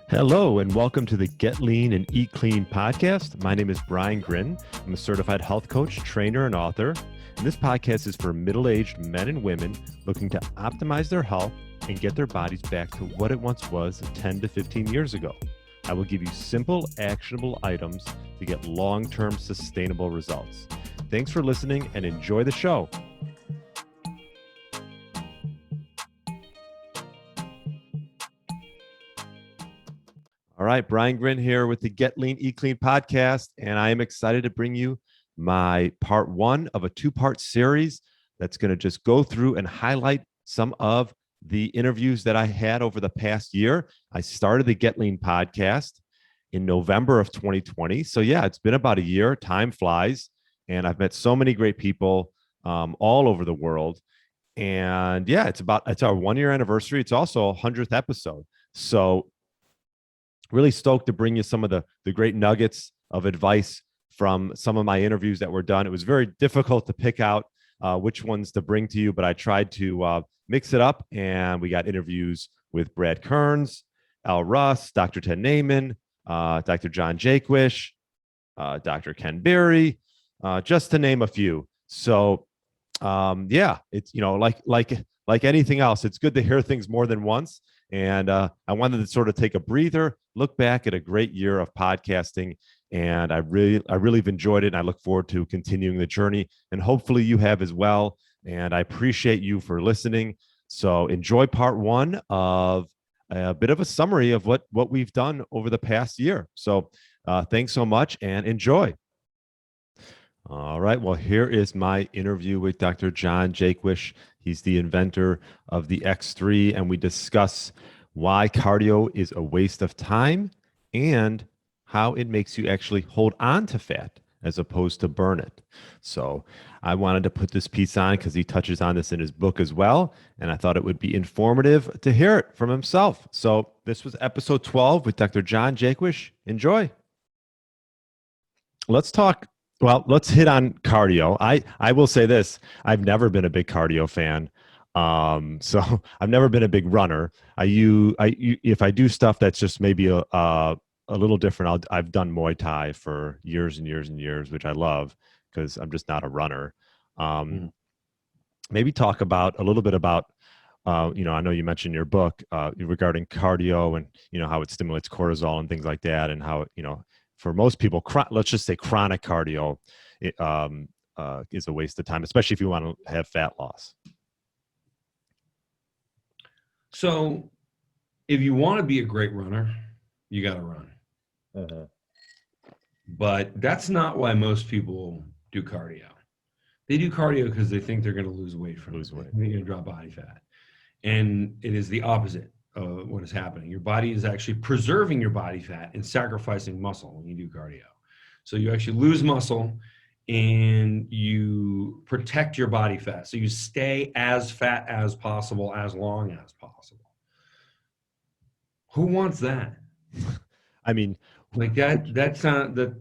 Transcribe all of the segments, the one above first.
Hello, and welcome to the Get Lean and Eat Clean podcast. My name is Brian Grin. I'm a certified health coach, trainer, and author. And this podcast is for middle-aged men and women looking to optimize their health and get their bodies back to what it once was 10 to 15 years ago. I will give you simple, actionable items to get long-term sustainable results. Thanks for listening and enjoy the show. All right, Brian Grin here with the Get Lean, Eat Clean podcast, and I am excited to bring you my part one of a two-part series that's going to just go through and highlight some of the interviews that I had over the past year. I started the Get Lean podcast in November of 2020. So yeah, it's been about a year. Time flies, and I've met so many great people all over the world. And yeah, it's our 1 year anniversary. It's also a 100th episode. So really stoked to bring you some of the great nuggets of advice from some of my interviews that were done. It was very difficult to pick out which ones to bring to you, but I tried to mix it up. And we got interviews with Brad Kearns, Elle Russ, Dr. Ted Naiman, Dr. John Jaquish, Dr. Ken Berry, just to name a few. So yeah, it's like anything else, it's good to hear things more than once. And I wanted to sort of take a breather, look back at a great year of podcasting, and I really have enjoyed it. And I look forward to continuing the journey, and hopefully you have as well. And I appreciate you for listening. So enjoy part one of a bit of a summary of what we've done over the past year. So thanks so much and enjoy. All right. Well, here is my interview with Dr. John Jaquish. He's the inventor of the X3, and we discuss why cardio is a waste of time and how it makes you actually hold on to fat as opposed to burn it. So I wanted to put this piece on because he touches on this in his book as well, and I thought it would be informative to hear it from himself. So this was episode 12 with Dr. John Jaquish. Enjoy. Let's talk. Well, let's hit on cardio. I will say this: I've never been a big cardio fan. So I've never been a big runner. If I do stuff that's just maybe a little different, I've done Muay Thai for years and years and years, which I love because I'm just not a runner. Maybe talk about a little bit about I know you mentioned in your book regarding cardio and how it stimulates cortisol and things like that, and how for most people, let's just say chronic cardio is a waste of time, especially if you want to have fat loss. So if you want to be a great runner, you got to run. But that's not why most people do cardio. They do cardio because they think they're going to lose weight from it. They're going to drop body fat. And it is the opposite of what is happening. Your body is actually preserving your body fat and sacrificing muscle when you do cardio. So you actually lose muscle and you protect your body fat. So you stay as fat as possible, as long as possible. Who wants that? I mean, like that's not the,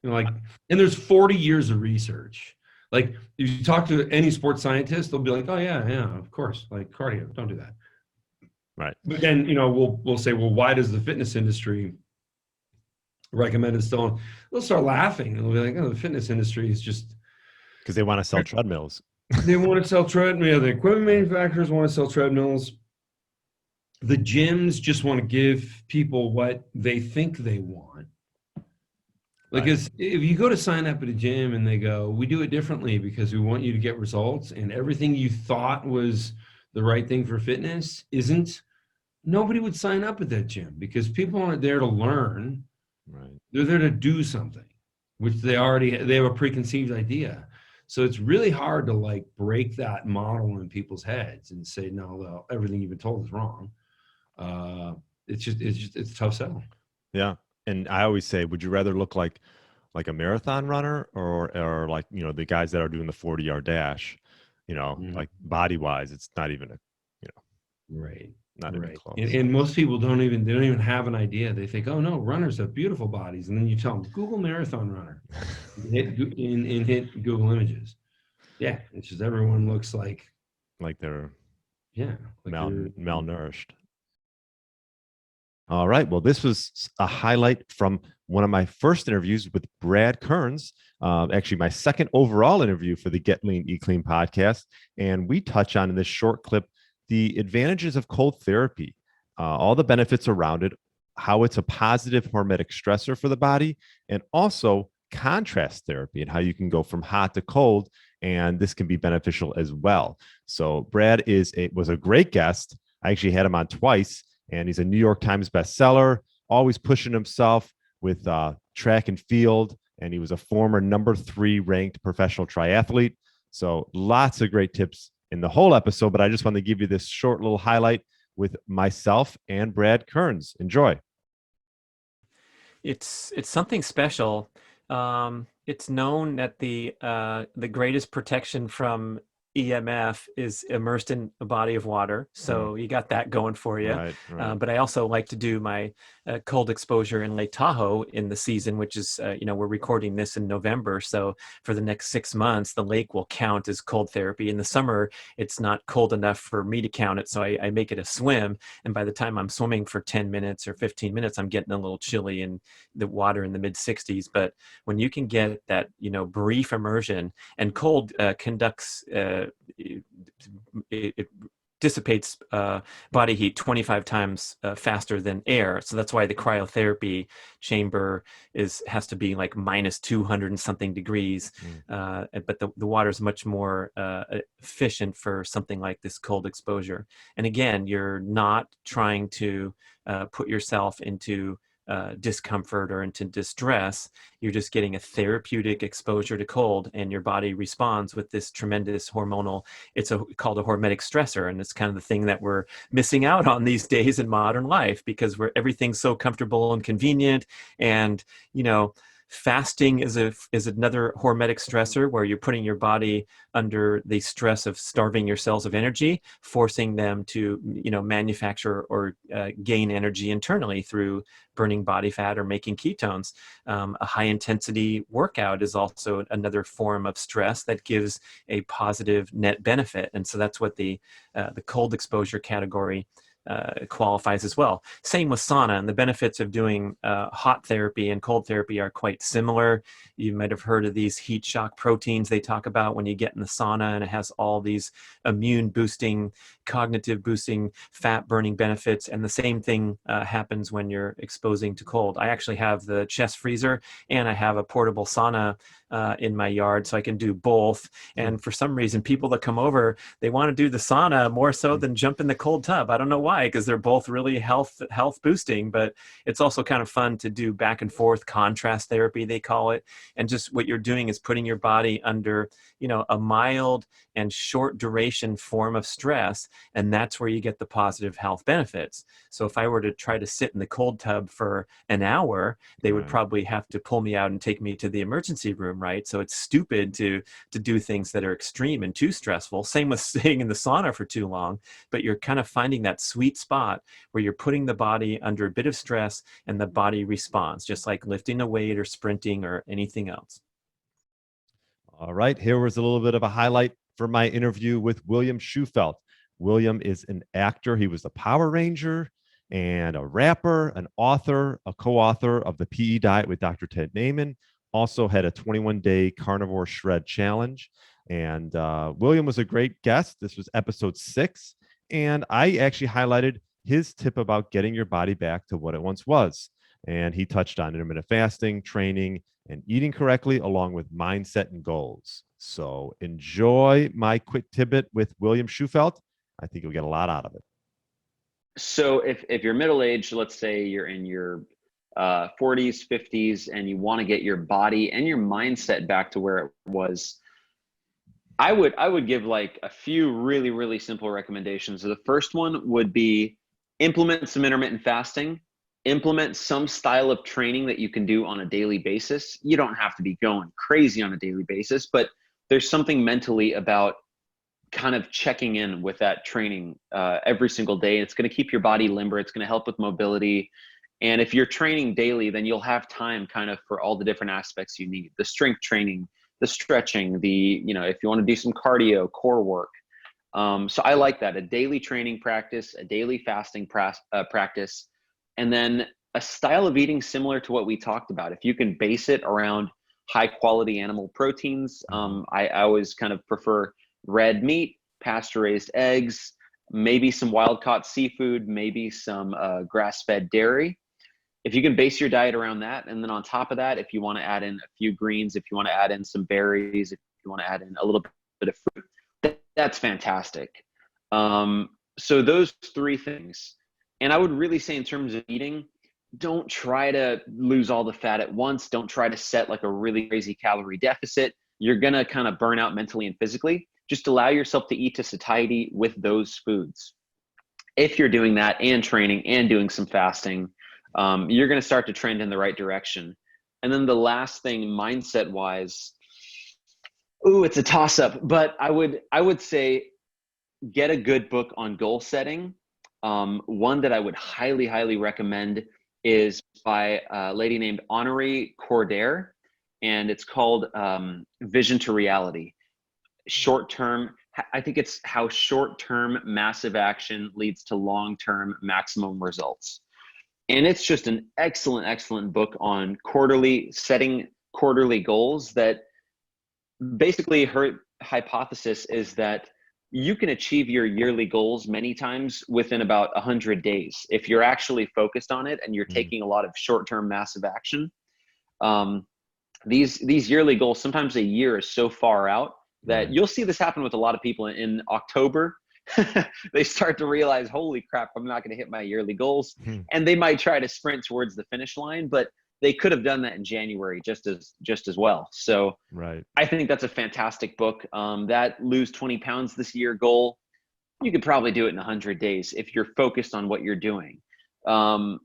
and there's 40 years of research. Like if you talk to any sports scientist, they'll be like, oh yeah, of course, like cardio, don't do that. Right. But then, we'll say, well, why does the fitness industry recommend it still? They'll start laughing and they'll be like, oh, the fitness industry is just because they want to sell treadmills. They want to sell treadmills. The equipment manufacturers want to sell treadmills. The gyms just want to give people what they think they want. Because if you go to sign up at a gym and they go, we do it differently because we want you to get results, and everything you thought was the right thing for fitness isn't, nobody would sign up at that gym because people aren't there to learn. Right. They're there to do something, which they have a preconceived idea. So it's really hard to break that model in people's heads and say, no, everything you've been told is wrong. It's a tough sell. Yeah. And I always say, would you rather look like a marathon runner or the guys that are doing the 40-yard dash, like body wise, it's not even right. Not even close. And most people don't even have an idea. They think, oh no, runners have beautiful bodies. And then you tell them, Google marathon runner and hit Google images. Yeah. It's just, everyone looks like they're malnourished. All right. Well, this was a highlight from one of my first interviews with Brad Kearns, actually my second overall interview for the Get Lean, Eat Clean podcast. And we touch on in this short clip the advantages of cold therapy, all the benefits around it, how it's a positive hormetic stressor for the body, and also contrast therapy and how you can go from hot to cold. And this can be beneficial as well. So Brad was a great guest. I actually had him on twice, and he's a New York Times bestseller, always pushing himself with track and field. And he was a former #3 ranked professional triathlete. So lots of great tips in the whole episode, but I just want to give you this short little highlight with myself and Brad Kearns. Enjoy. It's something special. It's known that the greatest protection from EMF is immersed in a body of water. So you got that going for you. Right, right. But I also like to do my cold exposure in Lake Tahoe in the season, which is, we're recording this in November. So for the next 6 months, the lake will count as cold therapy. In the summer, it's not cold enough for me to count it. So I make it a swim. And by the time I'm swimming for 10 minutes or 15 minutes, I'm getting a little chilly in the water in the mid 60s. But when you can get that, brief immersion, and cold conducts, it dissipates body heat 25 times faster than air. So that's why the cryotherapy chamber has to be like minus 200 and something degrees. But the water is much more efficient for something like this cold exposure. And again, you're not trying to put yourself into discomfort or into distress. You're just getting a therapeutic exposure to cold, and your body responds with this tremendous hormonal, called a hormetic stressor. And it's kind of the thing that we're missing out on these days in modern life, because everything's so comfortable and convenient. And, fasting is another hormetic stressor, where you're putting your body under the stress of starving your cells of energy, forcing them to, manufacture or gain energy internally through burning body fat or making ketones. A high intensity workout is also another form of stress that gives a positive net benefit. And so that's what the cold exposure category qualifies as well. Same with sauna, and the benefits of doing hot therapy and cold therapy are quite similar. You might have heard of these heat shock proteins they talk about when you get in the sauna, and it has all these immune boosting, cognitive boosting, fat burning benefits. And the same thing happens when you're exposing to cold. I actually have the chest freezer, and I have a portable sauna in my yard, so I can do both. And for some reason, people that come over, they want to do the sauna more so than jump in the cold tub. I don't know why, because they're both really health boosting, but it's also kind of fun to do back and forth contrast therapy, they call it. And just what you're doing is putting your body under, a mild and short duration form of stress, and that's where you get the positive health benefits. So if I were to try to sit in the cold tub for an hour, they would probably have to pull me out and take me to the emergency room, right? So it's stupid to do things that are extreme and too stressful. Same with staying in the sauna for too long, but you're kind of finding that sweet spot where you're putting the body under a bit of stress and the body responds, just like lifting a weight or sprinting or anything else. All right, here was a little bit of a highlight for my interview with William Shewfelt. William is an actor. He was a Power Ranger and a rapper, an author, a co-author of the PE Diet with Dr. Ted Naiman. Also had a 21-day carnivore shred challenge. And William was a great guest. This was episode 6. And I actually highlighted his tip about getting your body back to what it once was. And he touched on intermittent fasting, training, and eating correctly, along with mindset and goals. So enjoy my quick tidbit with William Shewfelt. I think you'll get a lot out of it. So if you're middle-aged, let's say you're in your 40s, 50s, and you want to get your body and your mindset back to where it was, I would give like a few really, really simple recommendations. So the first one would be implement some intermittent fasting. Implement some style of training that you can do on a daily basis. You don't have to be going crazy on a daily basis, but there's something mentally about kind of checking in with that training every single day. It's going to keep your body limber. It's going to help with mobility. And if you're training daily, then you'll have time kind of for all the different aspects you need. The strength training, the stretching, if you want to do some cardio, core work. So I like that. A daily training practice, a daily fasting practice, And then a style of eating similar to what we talked about. If you can base it around high quality animal proteins, I always kind of prefer red meat, pasture raised eggs, maybe some wild caught seafood, maybe some grass fed dairy. If you can base your diet around that, and then on top of that, if you want to add in a few greens, if you want to add in some berries, if you want to add in a little bit of fruit, that's fantastic. So those three things. And I would really say in terms of eating, don't try to lose all the fat at once. Don't try to set like a really crazy calorie deficit. You're going to kind of burn out mentally and physically. Just allow yourself to eat to satiety with those foods. If you're doing that and training and doing some fasting, you're going to start to trend in the right direction. And then the last thing, mindset wise, it's a toss up, but I would say get a good book on goal setting. One that I would highly recommend is by a lady named Honorée Cordair, and it's called Vision to Reality. I think it's how short-term massive action leads to long-term maximum results. And it's just an excellent book on setting quarterly goals. That basically her hypothesis is that you can achieve your yearly goals many times within about 100 days if you're actually focused on it and you're taking a lot of short-term massive action. These yearly goals, sometimes a year is so far out that you'll see this happen with a lot of people in October. They start to realize, holy crap, I'm not going to hit my yearly goals. And they might try to sprint towards the finish line, but they could have done that in January just as well. So I think that's a fantastic book. That lose 20 pounds this year goal, you could probably do it in 100 days if you're focused on what you're doing. Finally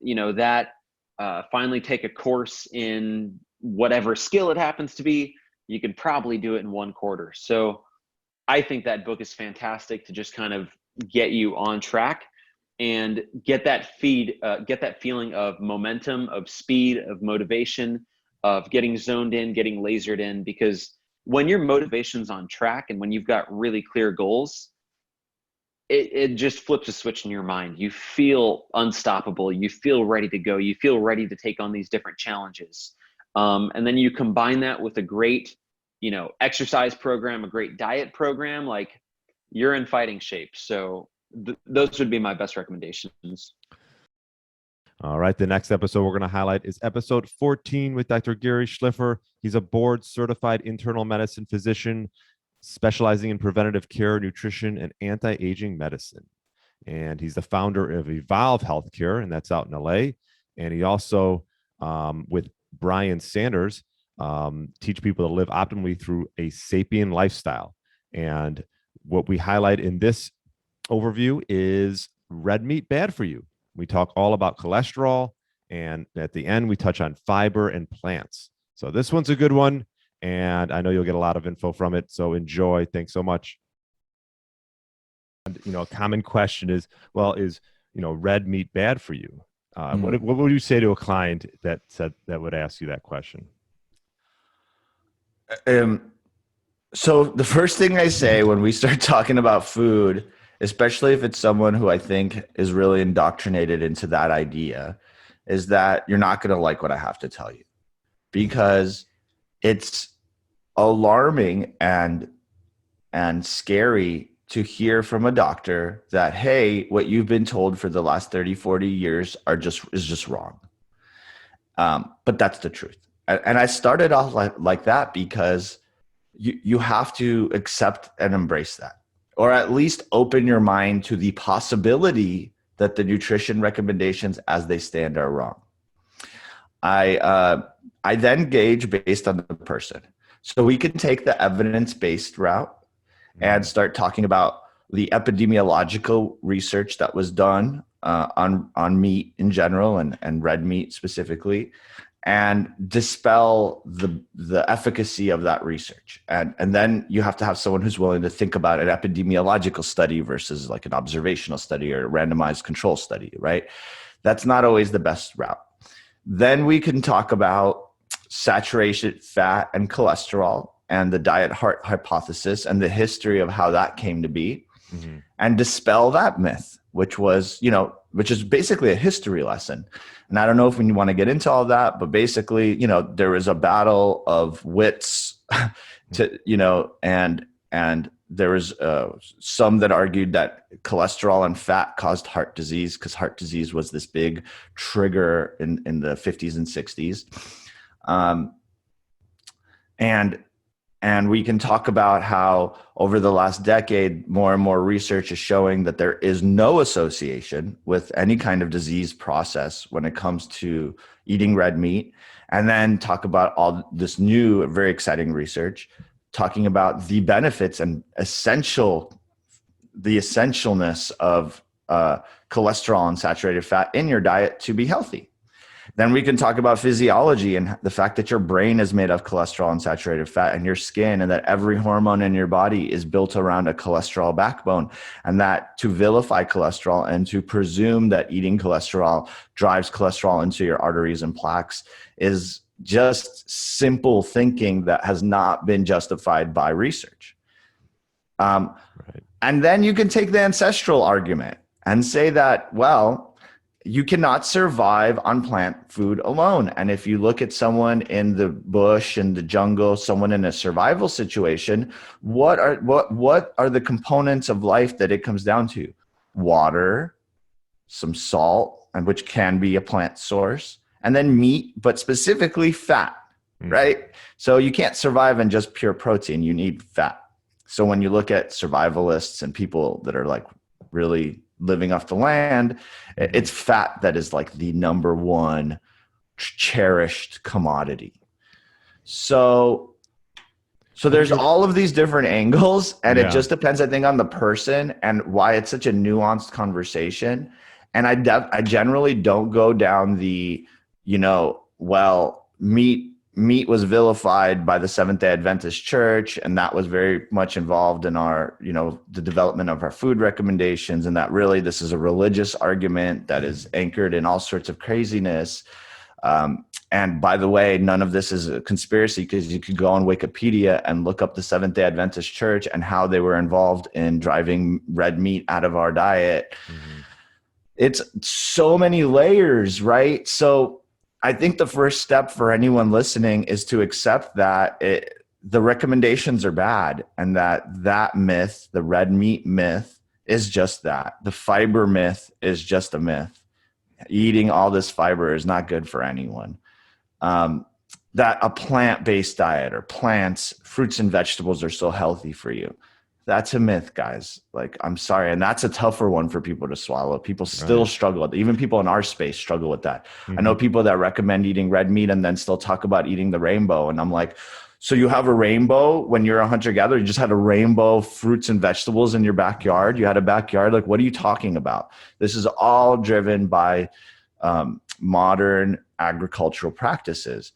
take a course in whatever skill it happens to be, you could probably do it in 1 quarter. So I think that book is fantastic to just kind of get you on track and get that feeling of momentum, of speed, of motivation, of getting zoned in, getting lasered in. Because when your motivation's on track and when you've got really clear goals, it just flips a switch in your mind. You feel unstoppable. You feel ready to go. You feel ready to take on these different challenges. And then you combine that with a great, exercise program, a great diet program, like you're in fighting shape. So those would be my best recommendations. All right. The next episode we're going to highlight is episode 14 with Dr. Gary Shlifer. He's a board certified internal medicine physician specializing in preventative care, nutrition, and anti-aging medicine. And he's the founder of Evolve Healthcare, and that's out in LA. And he also, with Brian Sanders, teach people to live optimally through a sapien lifestyle. And what we highlight in this overview is red meat bad for you. We talk all about cholesterol, and at the end we touch on fiber and plants. So this one's a good one, and I know you'll get a lot of info from it. So enjoy. Thanks so much. And, a common question is, well, is red meat bad for you? What would you say to a client that would ask you that question? So the first thing I say when we start talking about food, especially if it's someone who I think is really indoctrinated into that idea, is that you're not going to like what I have to tell you, because it's alarming and scary to hear from a doctor that, hey, what you've been told for the last 30, 40 years is just wrong. But that's the truth. And I started off like that because you have to accept and embrace that, or at least open your mind to the possibility that the nutrition recommendations as they stand are wrong. I then gauge based on the person. So we can take the evidence-based route and start talking about the epidemiological research that was done on meat in general and red meat specifically, and dispel the efficacy of that research. And then you have to have someone who's willing to think about an epidemiological study versus like an observational study or a randomized control study, right? That's not always the best route. Then we can talk about saturated fat and cholesterol and the diet heart hypothesis and the history of how that came to be, and dispel that myth, which was, which is basically a history lesson. And I don't know if we want to get into all that, but basically, there was a battle of wits and there was some that argued that cholesterol and fat caused heart disease, because heart disease was this big trigger in the 50s and 60s. And we can talk about how over the last decade, more and more research is showing that there is no association with any kind of disease process when it comes to eating red meat. And then talk about all this new, very exciting research talking about the benefits and the essentialness of cholesterol and saturated fat in your diet to be healthy. Then we can talk about physiology and the fact that your brain is made of cholesterol and saturated fat, and your skin, and that every hormone in your body is built around a cholesterol backbone, and that to vilify cholesterol and to presume that eating cholesterol drives cholesterol into your arteries and plaques is just simple thinking that has not been justified by research. Right. And then you can take the ancestral argument and say that, well, you cannot survive on plant food alone. And if you look at someone in the bush, in the jungle, someone in a survival situation, what are the components of life that it comes down to? Water, some salt, and which can be a plant source, and then meat, but specifically fat, right? So you can't survive on just pure protein. You need fat. So when you look at survivalists and people that are like really living off the land, it's fat that is like the number one cherished commodity. So there's all of these different angles, and it just depends, I think, on the person and why it's such a nuanced conversation. And I generally don't go down the, meat was vilified by the Seventh-day Adventist Church, and that was very much involved in our, the development of our food recommendations, and that really this is a religious argument that is anchored in all sorts of craziness. And by the way, none of this is a conspiracy, because you could go on Wikipedia and look up the Seventh-day Adventist Church and how they were involved in driving red meat out of our diet. Mm-hmm. It's so many layers, right? So I think the first step for anyone listening is to accept that the recommendations are bad, and that myth, the red meat myth, is just that. The fiber myth is just a myth. Eating all this fiber is not good for anyone. That a plant-based diet or plants, fruits and vegetables are so healthy for you. That's a myth, guys. Like, I'm sorry. And that's a tougher one for people to swallow. People still struggle with it. Even people in our space struggle with that. Mm-hmm. I know people that recommend eating red meat and then still talk about eating the rainbow. And I'm like, so you have a rainbow when you're a hunter-gatherer? You just had a rainbow of fruits and vegetables in your backyard? You had a backyard? Like, what are you talking about? This is all driven by modern agricultural practices.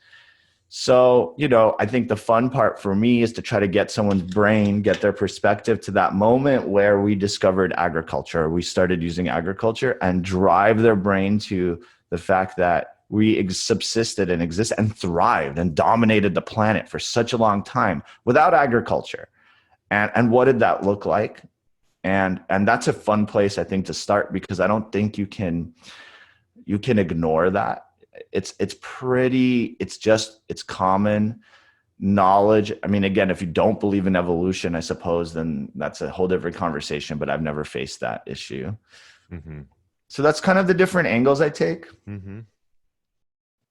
So, I think the fun part for me is to try to get someone's brain, get their perspective to that moment where we discovered agriculture, we started using agriculture, and drive their brain to the fact that we subsisted and exist and thrived and dominated the planet for such a long time without agriculture. And what did that look like? And that's a fun place, I think, to start, because I don't think you can ignore that. It's common knowledge. I mean, again, if you don't believe in evolution, I suppose, then that's a whole different conversation, but I've never faced that issue. Mm-hmm. So that's kind of the different angles I take. Mm-hmm.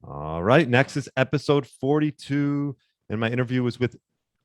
All right. Next is episode 42. And my interview was with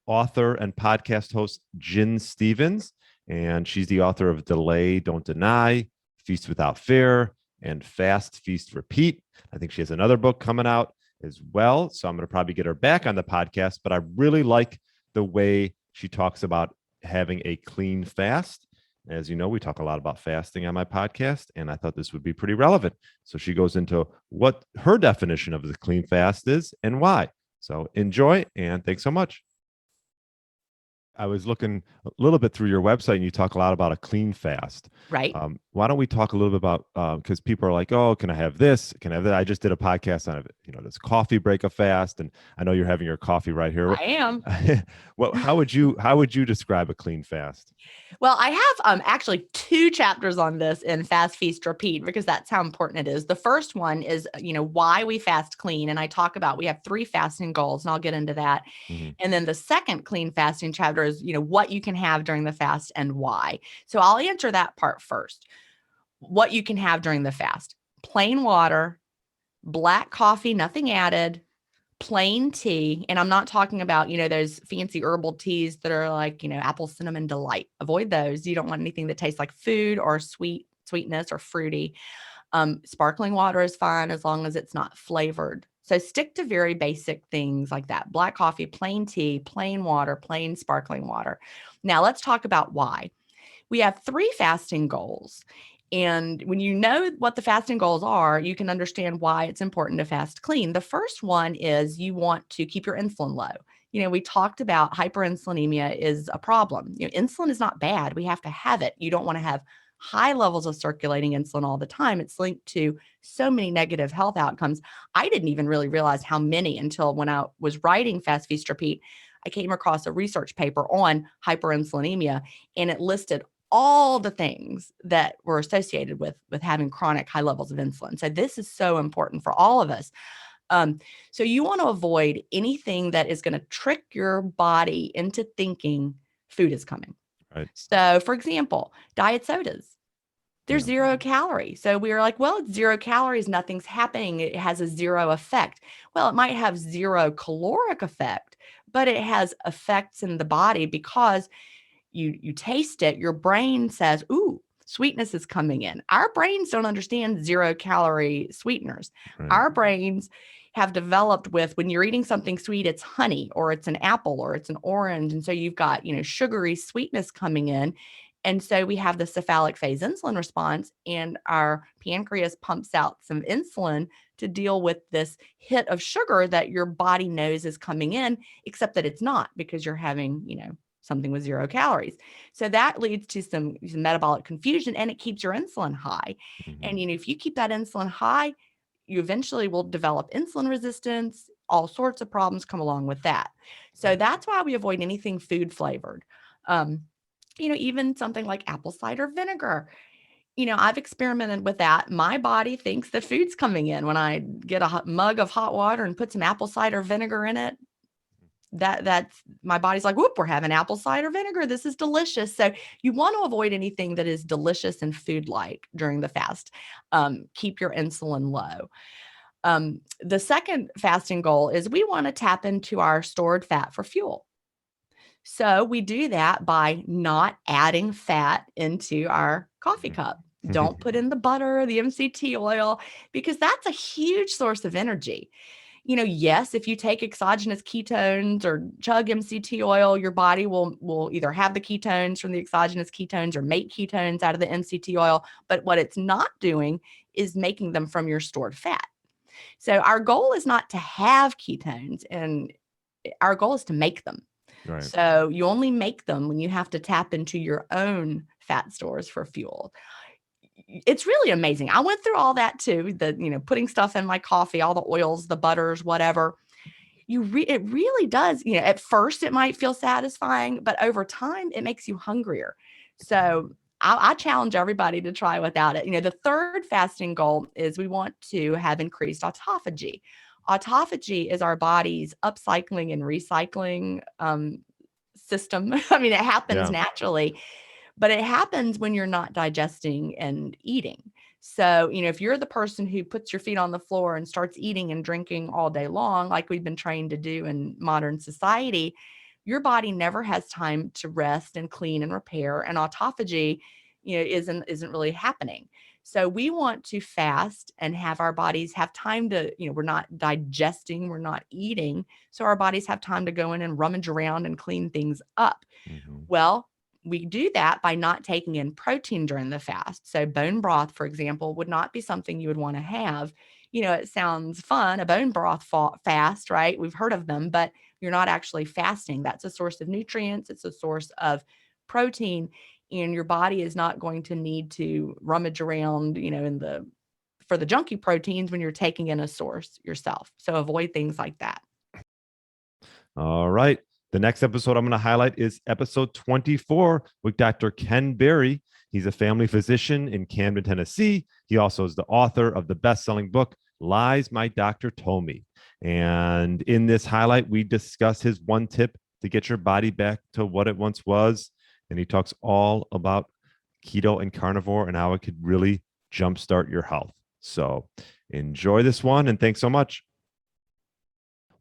author and podcast host Jen Stevens. And she's the author of Delay, Don't Deny, Feast Without Fear, and Fast, Feast, Repeat. I think she has another book coming out as well. So I'm going to probably get her back on the podcast, but I really like the way she talks about having a clean fast. As you know, we talk a lot about fasting on my podcast, and I thought this would be pretty relevant. So she goes into what her definition of the clean fast is and why. So enjoy, and thanks so much. I was looking a little bit through your website, and you talk a lot about a clean fast. Right. Why don't we talk a little bit about, because people are like, oh, can I have this? Can I have that? I just did a podcast on, does coffee break a fast? And I know you're having your coffee right here. I am. Well, how would you describe a clean fast? Well, I have actually 2 chapters on this in Fast, Feast, Repeat, because that's how important it is. The first one is, why we fast clean. And I talk about, we have 3 fasting goals, and I'll get into that. Mm-hmm. And then the second clean fasting chapter is, what you can have during the fast and why. So I'll answer that part first. What you can have during the fast: plain water, black coffee, nothing added, plain tea. And I'm not talking about, those fancy herbal teas that are like, apple cinnamon delight. Avoid those. You don't want anything that tastes like food or sweetness or fruity. Sparkling water is fine as long as it's not flavored. So stick to very basic things like that: black coffee, plain tea, plain water, plain sparkling water. Now let's talk about why. We have 3 fasting goals. And when you know what the fasting goals are, you can understand why it's important to fast clean. The first one is you want to keep your insulin low. We talked about hyperinsulinemia is a problem. Insulin is not bad. We have to have it. You don't want to have high levels of circulating insulin all the time. It's linked to so many negative health outcomes. I didn't even really realize how many until when I was writing Fast, Feast, Repeat. I came across a research paper on hyperinsulinemia, and it listed all the things that were associated with having chronic high levels of insulin. So this is so important for all of us. So you want to avoid anything that is going to trick your body into thinking food is coming. Right. So for example, diet sodas, they're 0 calories. So we are like, well, it's 0 calories. Nothing's happening. It has a 0 effect. Well, it might have 0 caloric effect, but it has effects in the body because you taste it, your brain says, ooh, sweetness is coming in. Our brains don't understand 0 calorie sweeteners. Right. Our brains have developed with, when you're eating something sweet, it's honey or it's an apple or it's an orange. And so you've got, sugary sweetness coming in. And so we have the cephalic phase insulin response, and our pancreas pumps out some insulin to deal with this hit of sugar that your body knows is coming in, except that it's not, because you're having, something with 0 calories. So that leads to some metabolic confusion, and it keeps your insulin high. Mm-hmm. And, if you keep that insulin high, you eventually will develop insulin resistance. All sorts of problems come along with that. So that's why we avoid anything food flavored. Even something like apple cider vinegar. I've experimented with that. My body thinks the food's coming in when I get a mug of hot water and put some apple cider vinegar in it. That's my body's like, whoop, we're having apple cider vinegar. This is delicious. So you want to avoid anything that is delicious and food-like during the fast. Keep your insulin low. The second fasting goal is we want to tap into our stored fat for fuel. So we do that by not adding fat into our coffee cup. Don't put in the butter, the MCT oil, because that's a huge source of energy. Yes, if you take exogenous ketones or chug MCT oil, your body will either have the ketones from the exogenous ketones or make ketones out of the MCT oil. But what it's not doing is making them from your stored fat. So our goal is not to have ketones, and our goal is to make them. Right. So you only make them when you have to tap into your own fat stores for fuel. It's really amazing. I went through all that too, putting stuff in my coffee, all the oils, the butters, whatever. It really does, at first it might feel satisfying, but over time it makes you hungrier. So I challenge everybody to try without it. The third fasting goal is we want to have increased autophagy. Autophagy is our body's upcycling and recycling system. I mean, it happens naturally, but it happens when you're not digesting and eating. So, if you're the person who puts your feet on the floor and starts eating and drinking all day long, like we've been trained to do in modern society, your body never has time to rest and clean and repair, and autophagy, isn't really happening. So we want to fast and have our bodies have time to, we're not digesting, we're not eating. So our bodies have time to go in and rummage around and clean things up. Mm-hmm. Well, we do that by not taking in protein during the fast. So bone broth, for example, would not be something you would want to have. It sounds fun, a bone broth fast, right? We've heard of them, but you're not actually fasting. That's a source of nutrients. It's a source of protein. and your body is not going to need to rummage around, for the junky proteins when you're taking in a source yourself. So avoid things like that. All right. The next episode I'm going to highlight is episode 24 with Dr. Ken Berry. He's a family physician in Camden, Tennessee. He also is the author of the best-selling book, Lies My Doctor Told Me. And in this highlight, we discuss his one tip to get your body back to what it once was. And he talks all about keto and carnivore and how it could really jumpstart your health. So enjoy this one, and thanks so much.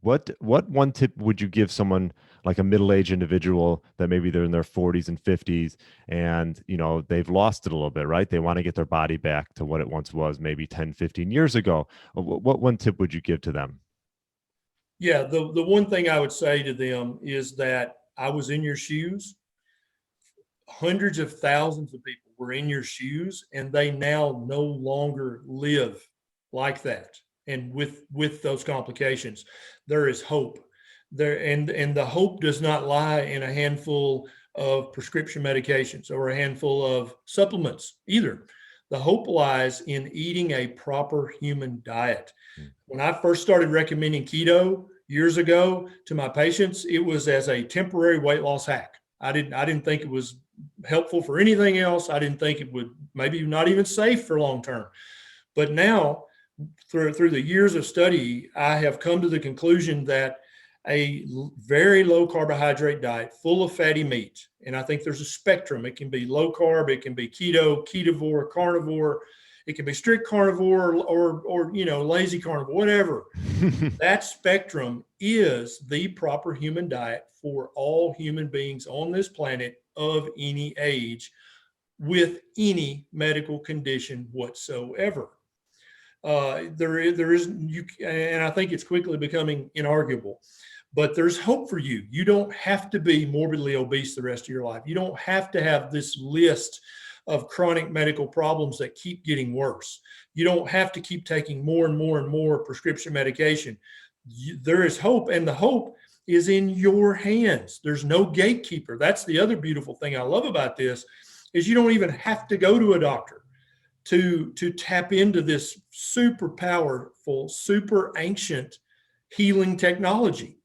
What one tip would you give someone like a middle-aged individual that maybe they're in their 40s and 50s and, they've lost it a little bit, right? They want to get their body back to what it once was maybe 10, 15 years ago. What one tip would you give to them? Yeah, the one thing I would say to them is that I was in your shoes. Hundreds of thousands of people were in your shoes, and they now no longer live like that. And with those complications, there is hope there. And the hope does not lie in a handful of prescription medications or a handful of supplements either. The hope lies in eating a proper human diet. When I first started recommending keto years ago to my patients, it was as a temporary weight loss hack. I didn't think it was helpful for anything else. I didn't think it would, maybe not even safe for long term. But now, through the years of study, I have come to the conclusion that a very low carbohydrate diet full of fatty meat, and I think there's a spectrum. It can be low carb, it can be keto, ketovore, carnivore, it can be strict carnivore or lazy carnivore, whatever. That spectrum is the proper human diet for all human beings on this planet of any age with any medical condition whatsoever. There is, and I think it's quickly becoming inarguable, but there's hope for you. You don't have to be morbidly obese the rest of your life. You don't have to have this list of chronic medical problems that keep getting worse. You don't have to keep taking more and more and more prescription medication. There is hope, and the hope is in your hands. There's no gatekeeper. That's the other beautiful thing I love about this, is you don't even have to go to a doctor to tap into this super powerful, super ancient healing technology.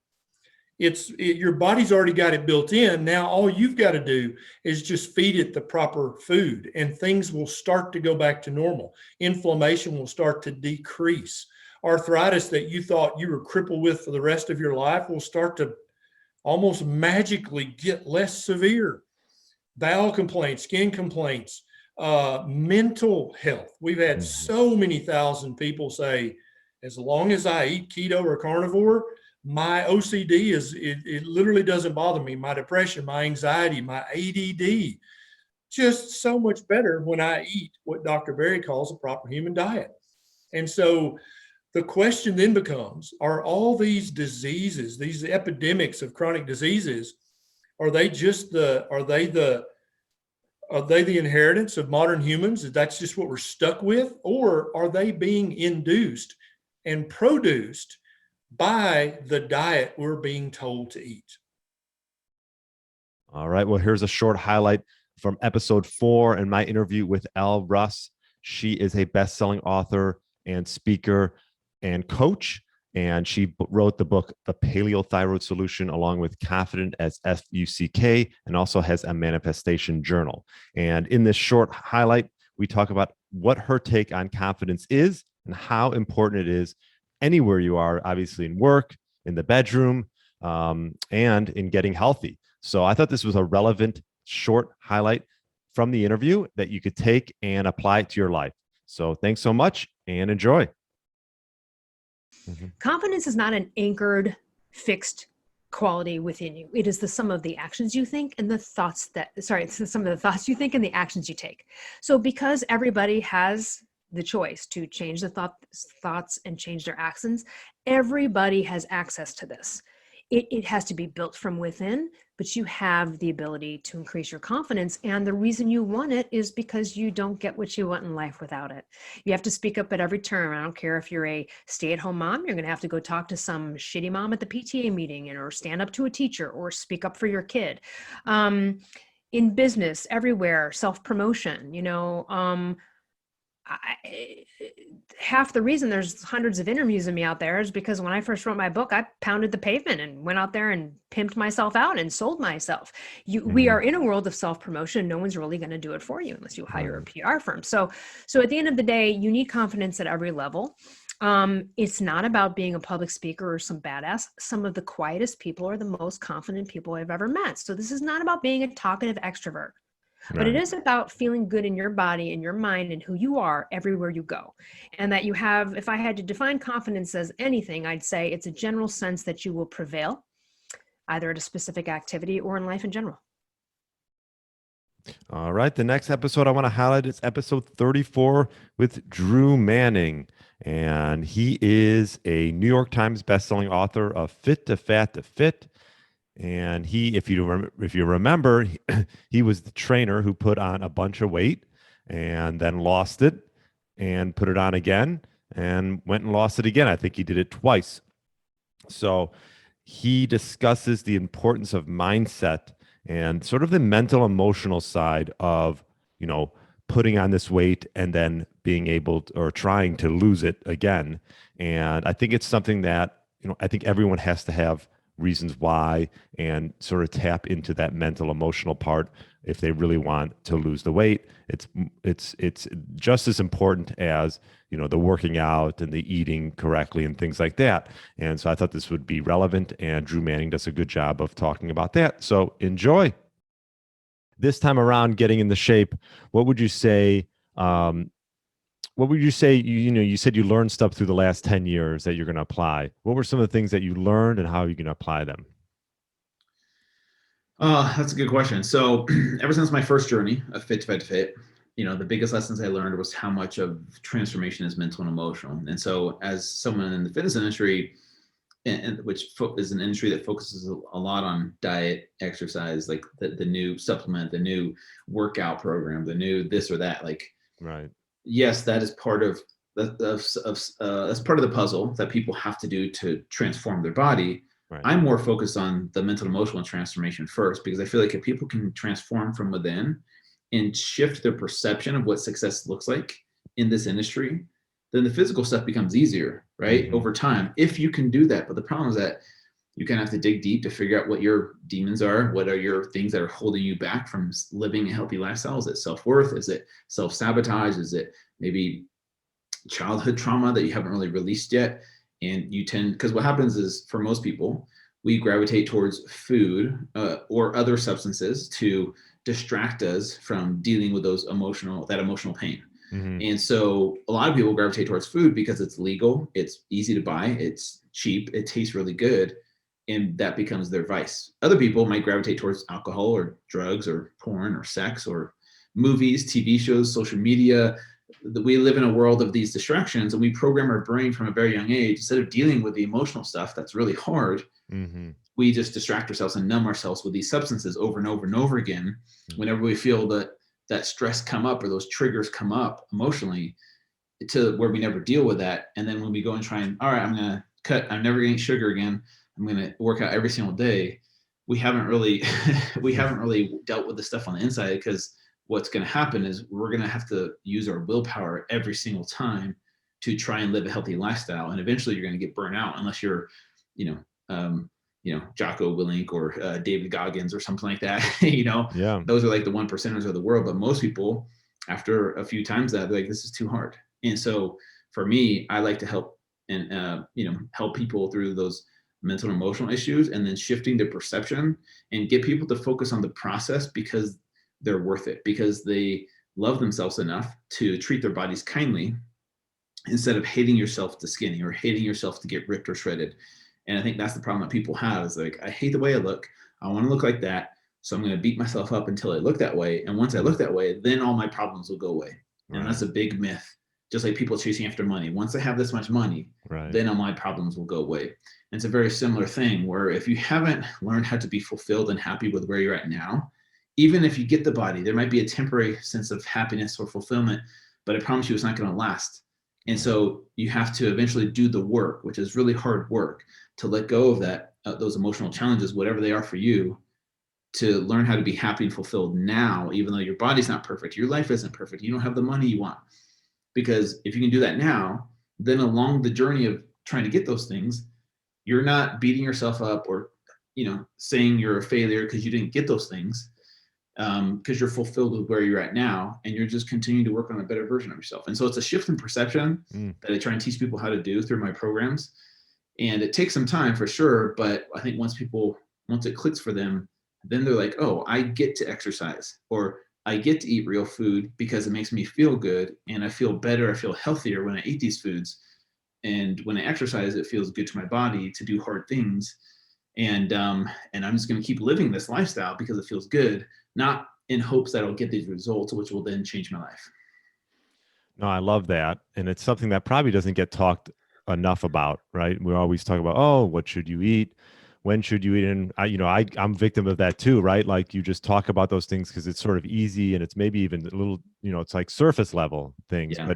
Your body's already got it built in. Now all you've got to do is just feed it the proper food, and things will start to go back to normal. Inflammation will start to decrease. Arthritis that you thought you were crippled with for the rest of your life will start to almost magically get less severe. Bowel complaints, skin complaints, mental health. We've had so many thousand people say, as long as I eat keto or carnivore, my OCD it literally doesn't bother me. My depression, my anxiety, my ADD, just so much better when I eat what Dr. Berry calls a proper human diet. And so the question then becomes, are all these diseases, these epidemics of chronic diseases, are they the inheritance of modern humans? That's just what we're stuck with? Or are they being induced and produced by the diet we're being told to eat? All right. Well, here's a short highlight from episode 4 and my interview with Elle Russ. She is a best-selling author and speaker and coach, and she wrote the book, The Paleothyroid Solution, along with Confident as F-U-C-K, and also has a manifestation journal. And in this short highlight, we talk about what her take on confidence is and how important it is anywhere you are, obviously in work, in the bedroom, and in getting healthy. So I thought this was a relevant short highlight from the interview that you could take and apply it to your life. So thanks so much and enjoy. Confidence is not an anchored, fixed quality within you. It is the sum of the actions you think and it's the sum of the thoughts you think and the actions you take. So because everybody has the choice to change the thoughts and change their actions, everybody has access to this. It has to be built from within, but you have the ability to increase your confidence. And the reason you want it is because you don't get what you want in life without it. You have to speak up at every turn. I don't care if you're a stay-at-home mom, you're going to have to go talk to some shitty mom at the PTA meeting or stand up to a teacher or speak up for your kid. in business, everywhere, self-promotion, half the reason there's hundreds of interviews of me out there is because when I first wrote my book, I pounded the pavement and went out there and pimped myself out and sold myself. We are in a world of self-promotion. No one's really going to do it for you unless you hire a PR firm. So at the end of the day, you need confidence at every level. It's not about being a public speaker or some badass. Some of the quietest people are the most confident people I've ever met. So this is not about being a talkative extrovert. But it is about feeling good in your body and your mind and who you are everywhere you go. And that you have, if I had to define confidence as anything, I'd say it's a general sense that you will prevail either at a specific activity or in life in general. All right. The next episode I want to highlight is episode 34 with Drew Manning. And he is a New York Times bestselling author of Fit to Fat to Fit. And he, if you remember, he was the trainer who put on a bunch of weight and then lost it and put it on again and went and lost it again. I think he did it twice. So he discusses the importance of mindset and sort of the mental, emotional side of, putting on this weight and then being able to, or trying to lose it again. And I think it's something that, I think everyone has to have reasons why and sort of tap into that mental emotional part if they really want to lose the weight. It's just as important as the working out and the eating correctly and things like that. And so I thought this would be relevant, and Drew Manning does a good job of talking about that. So enjoy. This time around, getting in the shape, what would you say you said you learned stuff through the last 10 years that you're going to apply? What were some of the things that you learned and how are you going to apply them? That's a good question. So ever since my first journey of Fit to Fat to Fit, the biggest lessons I learned was how much of transformation is mental and emotional. And so as someone in the fitness industry, and which is an industry that focuses a lot on diet, exercise, like the new supplement, the new workout program, the new this or that, right. Yes, that is part of that's part of the puzzle that people have to do to transform their body. Right. I'm more focused on the mental, emotional transformation first, because I feel like if people can transform from within and shift their perception of what success looks like in this industry, then the physical stuff becomes easier, right? Over time, if you can do that. But the problem is that you kind of have to dig deep to figure out what your demons are. What are your things that are holding you back from living a healthy lifestyle? Is it self-worth? Is it self-sabotage? Is it maybe childhood trauma that you haven't really released yet? And you tend, because what happens is for most people, we gravitate towards food or other substances to distract us from dealing with that emotional pain. And so a lot of people gravitate towards food because it's legal, it's easy to buy, it's cheap, it tastes really good, and that becomes their vice. Other people might gravitate towards alcohol or drugs or porn or sex or movies, TV shows, social media. We live in a world of these distractions, and we program our brain from a very young age. Instead of dealing with the emotional stuff that's really hard, we just distract ourselves and numb ourselves with these substances over and over and over again. Whenever we feel that stress come up or those triggers come up emotionally, to where we never deal with that. And then when we go and try and, all right, I'm going to cut, I'm never going to eat sugar again, I'm going to work out every single day. We haven't really dealt with the stuff on the inside, because what's going to happen is we're going to have to use our willpower every single time to try and live a healthy lifestyle. And eventually you're going to get burnt out unless you're, Jocko Willink or David Goggins or something like that. Yeah. Those are like the 1%ers of the world. But most people, after a few times that, they're like, this is too hard. And so for me, I like to help and, help people through those mental and emotional issues, and then shifting their perception and get people to focus on the process because they're worth it, because they love themselves enough to treat their bodies kindly instead of hating yourself to skinny or hating yourself to get ripped or shredded. And I think that's the problem that people have, is like, I hate the way I look. I want to look like that. So I'm going to beat myself up until I look that way. And once I look that way, then all my problems will go away. Right. And that's a big myth. Just like people chasing after money. Once I have this much money, right, then all my problems will go away. And it's a very similar thing, where if you haven't learned how to be fulfilled and happy with where you're at now, even if you get the body, there might be a temporary sense of happiness or fulfillment, but I promise you it's not going to last. And so you have to eventually do the work, which is really hard work, to let go of that, those emotional challenges, whatever they are for you, to learn how to be happy and fulfilled now, even though your body's not perfect, your life isn't perfect, you don't have the money you want. Because if you can do that now, then along the journey of trying to get those things, you're not beating yourself up or, saying you're a failure because you didn't get those things, because you're fulfilled with where you're at now, and you're just continuing to work on a better version of yourself. And so it's a shift in perception that I try and teach people how to do through my programs. And it takes some time for sure, but I think once it clicks for them, then they're like, oh, I get to exercise, or I get to eat real food because it makes me feel good, and I feel better, I feel healthier when I eat these foods. And when I exercise, it feels good to my body to do hard things. And I'm just going to keep living this lifestyle because it feels good, not in hopes that I'll get these results, which will then change my life. No, I love that. And it's something that probably doesn't get talked enough about, right? We always talk about, oh, what should you eat? When should you eat? And I'm a victim of that too, right? Like you just talk about those things because it's sort of easy, and it's maybe even a little, it's like surface level things. Yeah.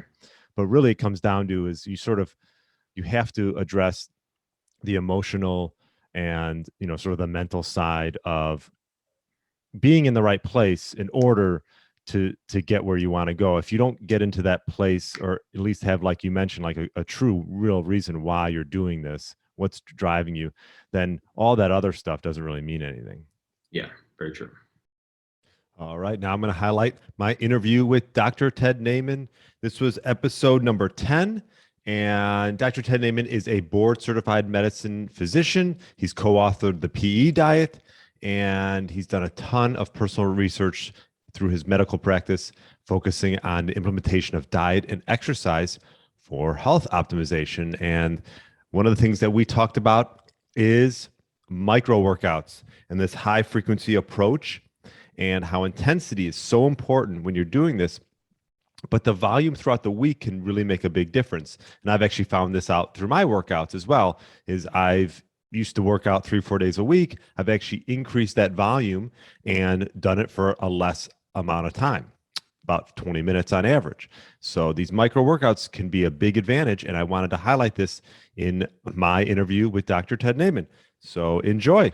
But really it comes down to is you have to address the emotional and, sort of the mental side of being in the right place in order to get where you want to go. If you don't get into that place, or at least have, like you mentioned, like a true real reason why you're doing this, what's driving you, then all that other stuff doesn't really mean anything. Yeah, very true. All right, now I'm going to highlight my interview with Dr. Ted Naiman. This was episode number 10. And Dr. Ted Naiman is a board-certified medicine physician. He's co-authored the PE diet, and he's done a ton of personal research through his medical practice, focusing on the implementation of diet and exercise for health optimization. And one of the things that we talked about is micro workouts and this high frequency approach, and how intensity is so important when you're doing this, but the volume throughout the week can really make a big difference. And I've actually found this out through my workouts as well, is I've used to work out 3-4 days a week. I've actually increased that volume and done it for a less amount of time, about 20 minutes on average. So these micro workouts can be a big advantage. And I wanted to highlight this in my interview with Dr. Ted Naiman. So enjoy.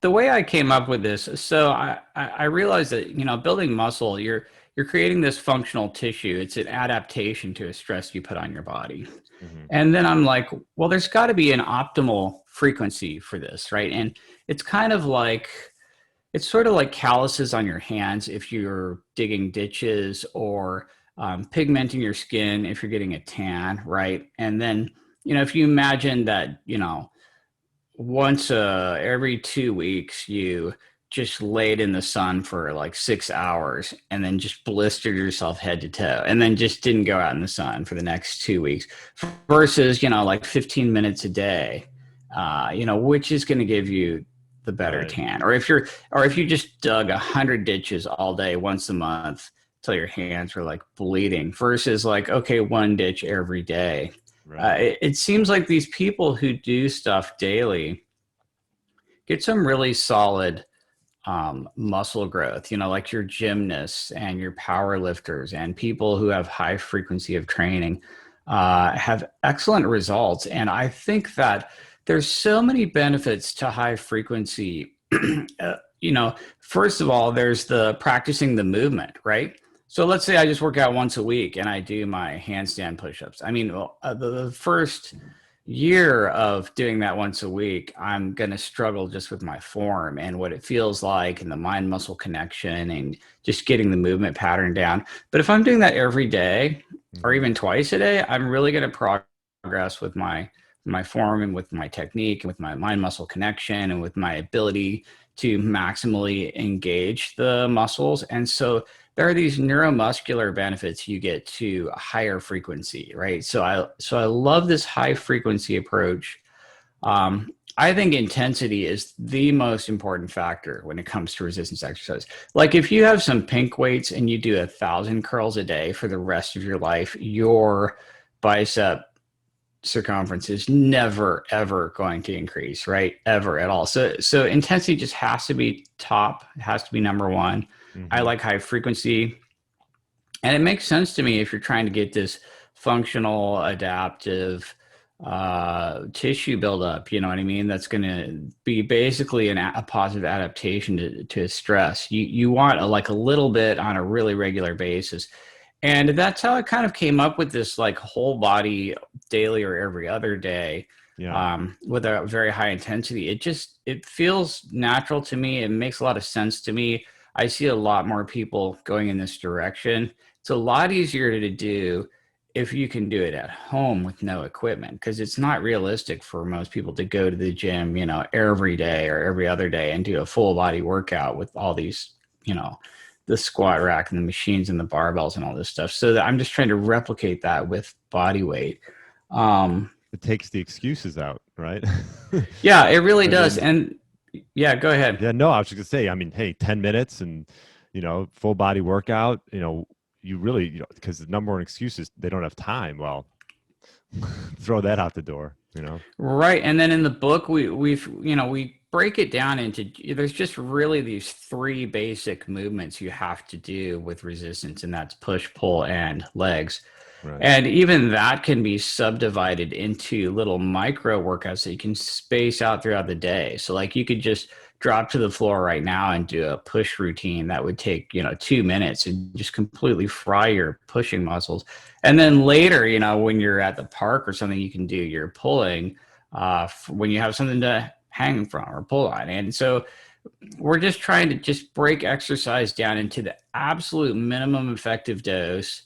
The way I came up with this, so I realized that, building muscle, you're creating this functional tissue. It's an adaptation to a stress you put on your body. Mm-hmm. And then I'm like, well, there's got to be an optimal frequency for this, right? And it's sort of like calluses on your hands if you're digging ditches, or pigmenting your skin if you're getting a tan, right? And then, if you imagine that, once every 2 weeks, you just laid in the sun for like 6 hours and then just blistered yourself head to toe, and then just didn't go out in the sun for the next 2 weeks, versus, like 15 minutes a day, which is going to give you the better tan. Or if you just dug 100 ditches all day once a month till your hands were like bleeding, versus like, okay, 1 ditch every day. Right. It seems like these people who do stuff daily get some really solid muscle growth, like your gymnasts and your power lifters and people who have high frequency of training have excellent results. And I think that there's so many benefits to high frequency. First of all, there's the practicing the movement, right? So let's say I just work out once a week and I do my handstand push-ups. I mean, the first year of doing that once a week, I'm going to struggle just with my form and what it feels like, and the mind-muscle connection, and just getting the movement pattern down. But if I'm doing that every day, or even twice a day, I'm really going to progress with my form, and with my technique, and with my mind-muscle connection, and with my ability to maximally engage the muscles. And so there are these neuromuscular benefits you get to a higher frequency, right? So I love this high frequency approach. I think intensity is the most important factor when it comes to resistance exercise. Like if you have some pink weights and you do 1,000 curls a day for the rest of your life, your bicep circumference is never, ever going to increase, right? Ever at all. So intensity just has to be top, it has to be number one. Mm-hmm. I like high frequency. And it makes sense to me if you're trying to get this functional, adaptive tissue buildup. You know what I mean? That's going to be basically a positive adaptation to stress. You want like a little bit on a really regular basis. And that's how I kind of came up with this like whole body daily or every other day. With a very high intensity. It feels natural to me. It makes a lot of sense to me. I see a lot more people going in this direction. It's a lot easier to do if you can do it at home with no equipment, because it's not realistic for most people to go to the gym, every day or every other day and do a full body workout with all these, the squat rack and the machines and the barbells and all this stuff. So I'm just trying to replicate that with body weight. It takes the excuses out, right? Yeah, it really does. And yeah, go ahead. Yeah, no, I was just gonna say, I mean, hey, 10 minutes and, full body workout, you really, because the number one excuse is they don't have time. Well, throw that out the door, Right. And then in the book, we break it down into, there's just really these 3 basic movements you have to do with resistance, and that's push, pull, and legs. Right. And even that can be subdivided into little micro workouts that you can space out throughout the day. So like you could just drop to the floor right now and do a push routine that would take, 2 minutes and just completely fry your pushing muscles. And then later, when you're at the park or something, you can do your pulling when you have something to hang from or pull on. And so we're just trying to just break exercise down into the absolute minimum effective dose.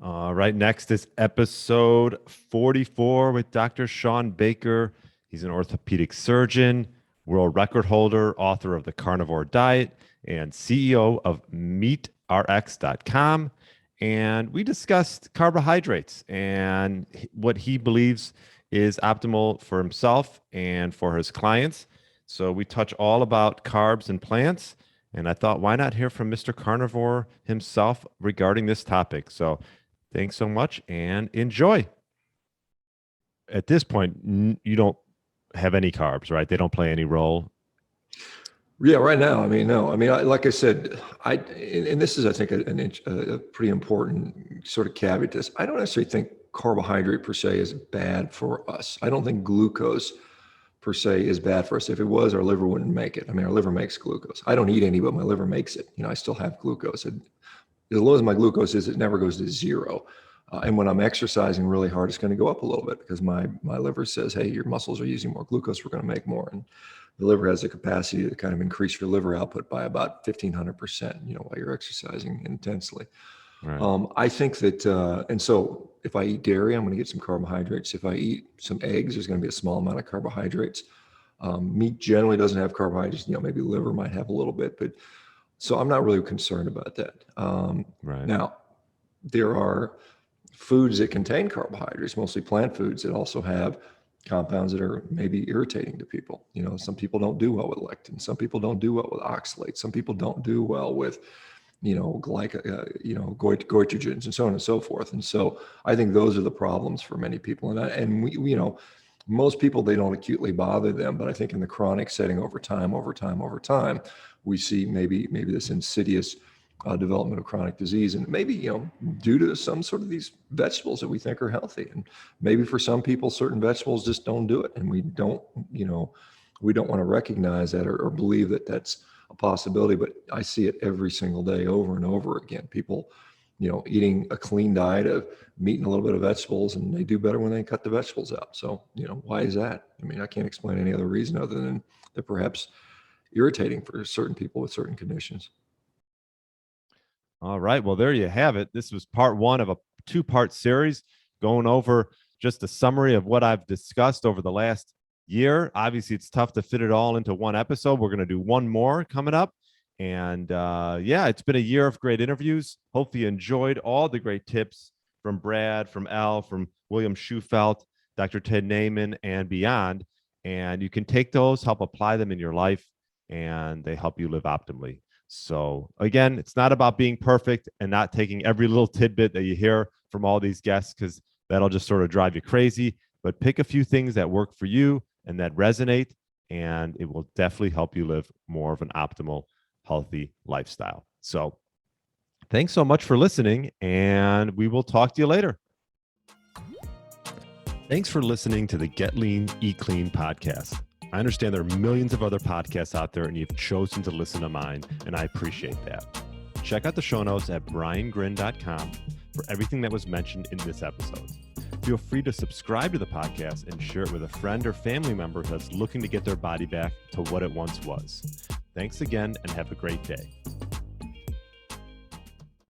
Right next is episode 44 with Dr. Shawn Baker. He's an orthopedic surgeon, world record holder, author of The Carnivore Diet, and CEO of MeatRx.com. And we discussed carbohydrates and what he believes is optimal for himself and for his clients. So we touch all about carbs and plants. And I thought, why not hear from Mr. Carnivore himself regarding this topic? So thanks so much and enjoy. At this point, you don't have any carbs, right? They don't play any role. Yeah, right now. I mean, no. I mean, like I said, and this is, I think, a pretty important sort of caveat to this. I don't necessarily think carbohydrate per se is bad for us. I don't think glucose per se is bad for us. If it was, our liver wouldn't make it. I mean, our liver makes glucose. I don't eat any, but my liver makes it. I still have glucose. As low as my glucose is, it never goes to zero. And when I'm exercising really hard, it's going to go up a little bit because my liver says, hey, your muscles are using more glucose. We're going to make more. And the liver has the capacity to kind of increase your liver output by about 1,500%, while you're exercising intensely. Right. I think that, and so if I eat dairy, I'm going to get some carbohydrates. If I eat some eggs, there's going to be a small amount of carbohydrates. Meat generally doesn't have carbohydrates. Maybe liver might have a little bit, but so I'm not really concerned about that. Right. Now, there are foods that contain carbohydrates, mostly plant foods, that also have compounds that are maybe irritating to people. Some people don't do well with lectin. Some people don't do well with oxalates. Some people don't do well with, goitrogens and so on and so forth. And so I think those are the problems for many people. And we most people, they don't acutely bother them, but I think in the chronic setting over time, we see maybe this insidious development of chronic disease, and maybe due to some sort of these vegetables that we think are healthy, and maybe for some people certain vegetables just don't do it, and we don't want to recognize that or believe that that's a possibility. But I see it every single day over and over again. People eating a clean diet of meat and a little bit of vegetables, and they do better when they cut the vegetables out. So why is that? I mean, I can't explain any other reason other than they're perhaps irritating for certain people with certain conditions. All right. Well, there you have it. This was part 1 of a 2-part series going over just a summary of what I've discussed over the last year. Obviously, it's tough to fit it all into one episode. We're going to do one more coming up. And yeah, it's been a year of great interviews. Hopefully you enjoyed all the great tips from Brad, from Elle, from William Shewfelt, Dr. Ted Naiman, and beyond. And you can take those, help apply them in your life, and they help you live optimally. So again, it's not about being perfect and not taking every little tidbit that you hear from all these guests, because that'll just sort of drive you crazy. But pick a few things that work for you and that resonate, and it will definitely help you live more of an optimal, healthy lifestyle. So thanks so much for listening, and we will talk to you later. Thanks for listening to the Get Lean, Eat Clean podcast. I understand there are millions of other podcasts out there, and you've chosen to listen to mine, and I appreciate that. Check out the show notes at briangrin.com for everything that was mentioned in this episode. Feel free to subscribe to the podcast and share it with a friend or family member that's looking to get their body back to what it once was. Thanks again, and have a great day.